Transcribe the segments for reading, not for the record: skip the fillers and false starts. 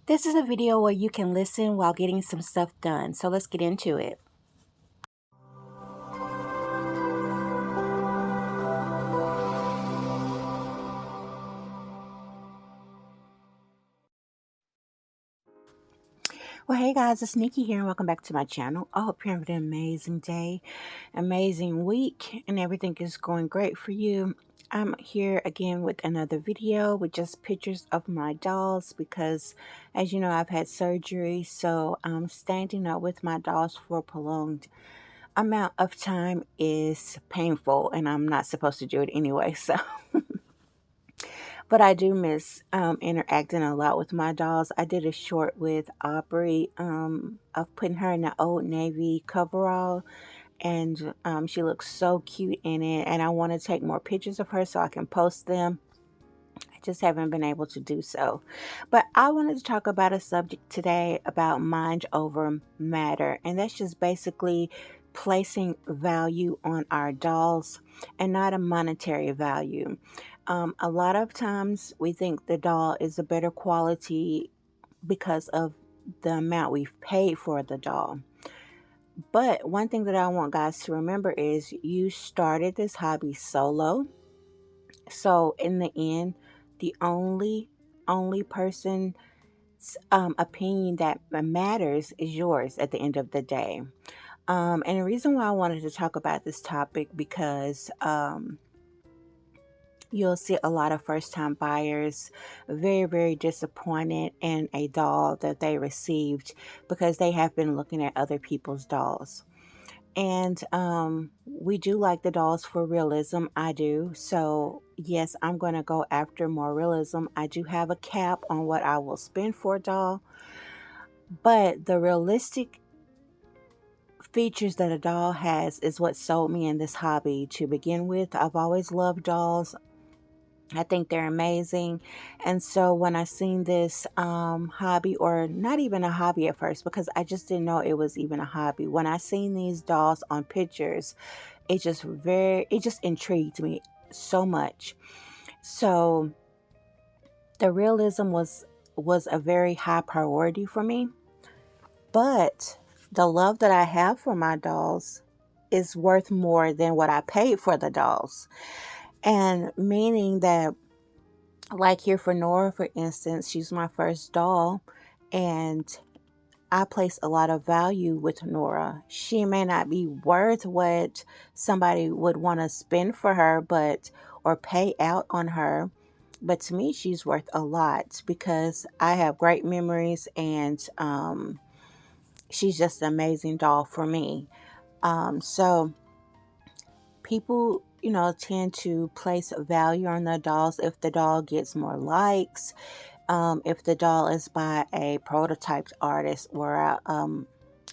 This is a video where you can listen while getting some stuff done. So let's get into it. Well, hey guys, it's Nikki here and welcome back to my channel. I hope you're having an amazing day, amazing week, and everything is going great for you. I'm here again with another video with just pictures of my dolls because, as you know, I've had surgery, so standing up with my dolls for a prolonged amount of time is painful, and I'm not supposed to do it anyway, so but I do miss interacting a lot with my dolls. I did a short with Aubrey of putting her in the Old Navy coverall, and she looks so cute in it. And I want to take more pictures of her so I can post them. I just haven't been able to do so. But I wanted to talk about a subject today about mind over matter, and that's just basically placing value on our dolls and not a monetary value. A lot of times we think the doll is a better quality because of the amount we've paid for the doll. But one thing that I want guys to remember is you started this hobby solo. So in the end, the only person's opinion that matters is yours at the end of the day. And the reason why I wanted to talk about this topic because you'll see a lot of first time buyers very disappointed in a doll that they received because they have been looking at other people's dolls. And we do like the dolls for realism. I do. So, yes, I'm going to go after more realism. I do have a cap on what I will spend for a doll. But the realistic features that a doll has is what sold me in this hobby to begin with. I've always loved dolls. I think they're amazing. And so when I seen this hobby, or not even a hobby at first, because I just didn't know it was even a hobby. When I seen these dolls on pictures, it just intrigued me so much. So the realism was a very high priority for me. But the love that I have for my dolls is worth more than what I paid for the dolls. And meaning that, like here for Nora, for instance, she's my first doll, and I place a lot of value with Nora. She may not be worth what somebody would want to spend for her, or pay out on her. But to me, she's worth a lot because I have great memories, and she's just an amazing doll for me. So people, tend to place value on their dolls if the doll gets more likes, if the doll is by a prototype artist or a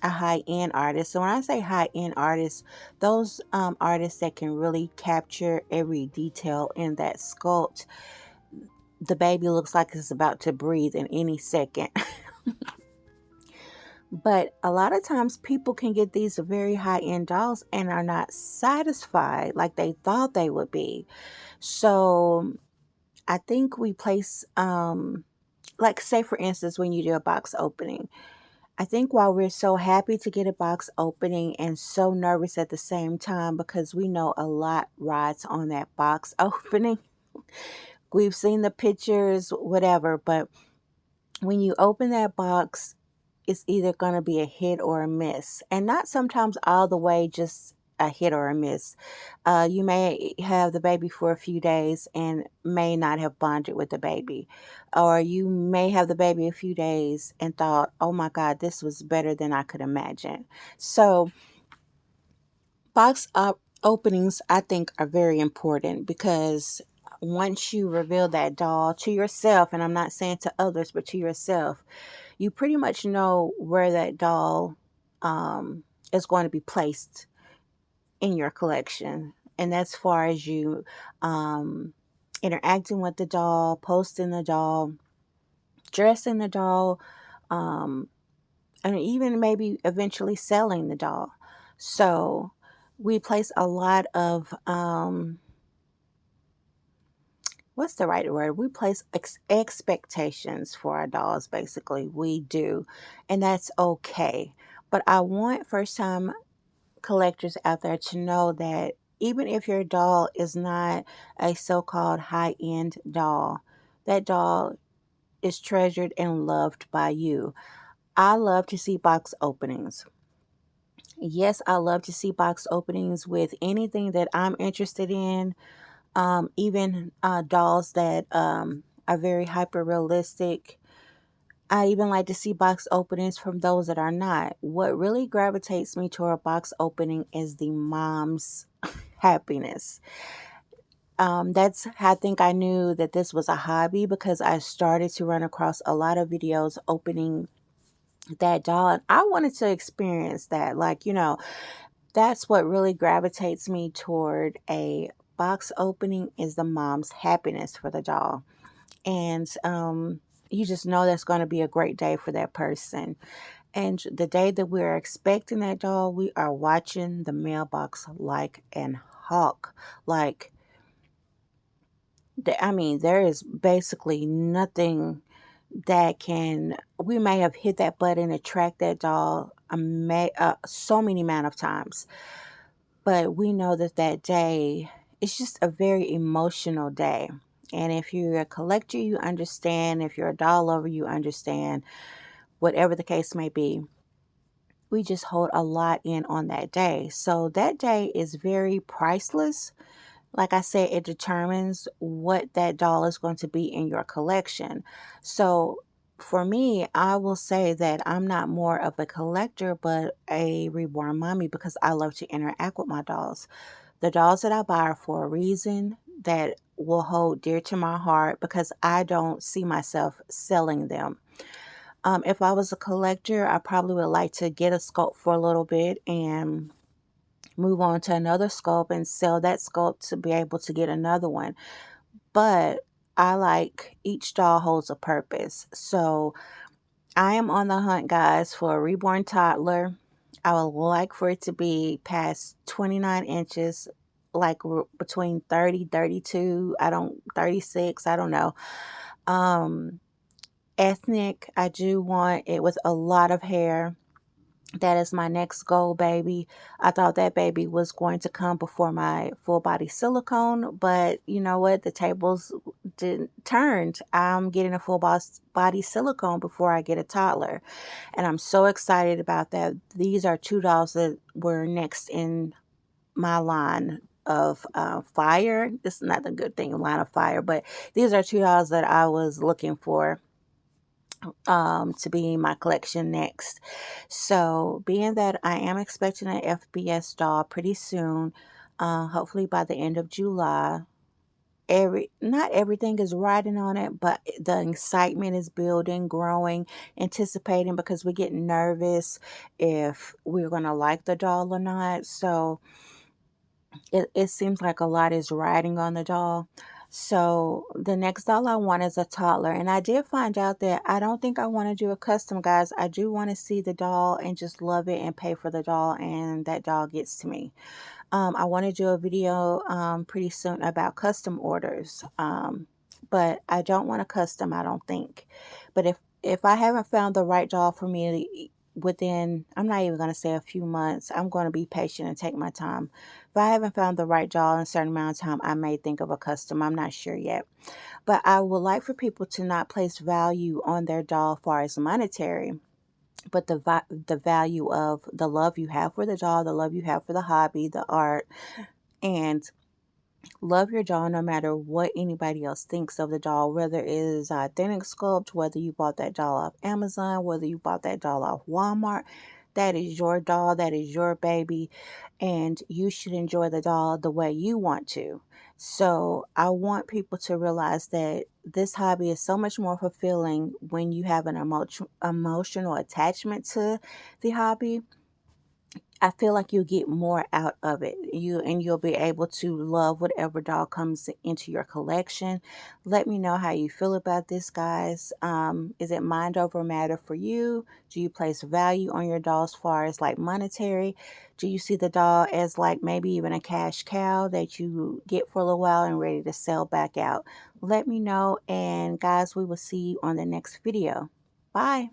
high-end artist. So when I say high-end artists, those artists that can really capture every detail in that sculpt. The baby looks like it's about to breathe in any second. But a lot of times people can get these very high-end dolls and are not satisfied like they thought they would be. So I think we place, like say for instance, when you do a box opening, I think while we're so happy to get a box opening and so nervous at the same time because we know a lot rides on that box opening, we've seen the pictures, whatever, but when you open that box, it's either going to be a hit or a miss, and not sometimes all the way just a hit or a miss. You may have the baby for a few days and may not have bonded with the baby, or you may have the baby a few days and thought, oh my God, this was better than I could imagine. So box up openings, I think, are very important because once you reveal that doll to yourself, and I'm not saying to others, but to yourself, you pretty much know where that doll is going to be placed in your collection. And that's far as you interacting with the doll, posting the doll, dressing the doll, um, and even maybe eventually selling the doll. So we place a lot of what's the right word? We place expectations for our dolls, basically. We do. And that's okay. But I want first time collectors out there to know that even if your doll is not a so called high end doll, that doll is treasured and loved by you. I love to see box openings. Yes, I love to see box openings with anything that I'm interested in, even dolls that are very hyper realistic. I even like to see box openings from those that are not. What really gravitates me to a box opening is the mom's happiness. That's how I think I knew that this was a hobby, because I started to run across a lot of videos opening that doll. And I wanted to experience that. Like, that's what really gravitates me toward a box opening, is the mom's happiness for the doll. And you just know that's going to be a great day for that person. And the day that we're expecting that doll, we are watching the mailbox like an hawk. Like, I mean, there is basically nothing that can. We may have hit that button to track that doll so many amount of times, but we know that that day is just a very emotional day. And if you're a collector, you understand. If you're a doll lover, you understand. Whatever the case may be, we just hold a lot in on that day. So that day is very priceless. Like I said, it determines what that doll is going to be in your collection. So for me, I will say that I'm not more of a collector, but a reborn mommy, because I love to interact with my dolls. The dolls that I buy are for a reason that will hold dear to my heart, because I don't see myself selling them. If I was a collector, I probably would like to get a sculpt for a little bit and move on to another sculpt and sell that sculpt to be able to get another one. But I like each doll holds a purpose. So I am on the hunt, guys, for a reborn toddler. I would like for it to be past 29 inches, like between 30, 32, 36, I don't know. Um, Ethnic, I do want it with a lot of hair. That is my next goal, baby. I thought that baby was going to come before my full body silicone, but you know what? The tables didn't turned. I'm getting a full body silicone before I get a toddler, and I'm so excited about that. These are two dolls that were next in my line of fire. This is not the good thing, line of fire, but these are two dolls that I was looking for to be in my collection next. So, being that I am expecting an FBS doll pretty soon, hopefully by the end of July. Not everything is riding on it, but the excitement is building, growing, anticipating, because we get nervous if we're gonna like the doll or not. So it seems like a lot is riding on the doll. So the next doll I want is a toddler. And I did find out that I don't think I want to do a custom, guys. I do want to see the doll and just love it and pay for the doll, and that doll gets to me. I want to do a video pretty soon about custom orders. But I don't want a custom, I don't think. But if I haven't found the right doll for me within, I'm not even going to say a few months, I'm going to be patient and take my time. If I haven't found the right doll in a certain amount of time, I may think of a custom. I'm not sure yet. But I would like for people to not place value on their doll as far as monetary, but the value of the love you have for the doll, the love you have for the hobby, the art, and love your doll no matter what anybody else thinks of the doll, whether it is authentic sculpt, whether you bought that doll off Amazon, whether you bought that doll off Walmart. That is your doll, that is your baby, and you should enjoy the doll the way you want to. So I want people to realize that this hobby is so much more fulfilling when you have an emotional attachment to the hobby. I feel like you'll get more out of it. You'll be able to love whatever doll comes into your collection. Let me know how you feel about this, guys. Is it mind over matter for you? Do you place value on your doll as far as like monetary? Do you see the doll as like maybe even a cash cow that you get for a little while and ready to sell back out? Let me know, and guys, we will see you on the next video. Bye.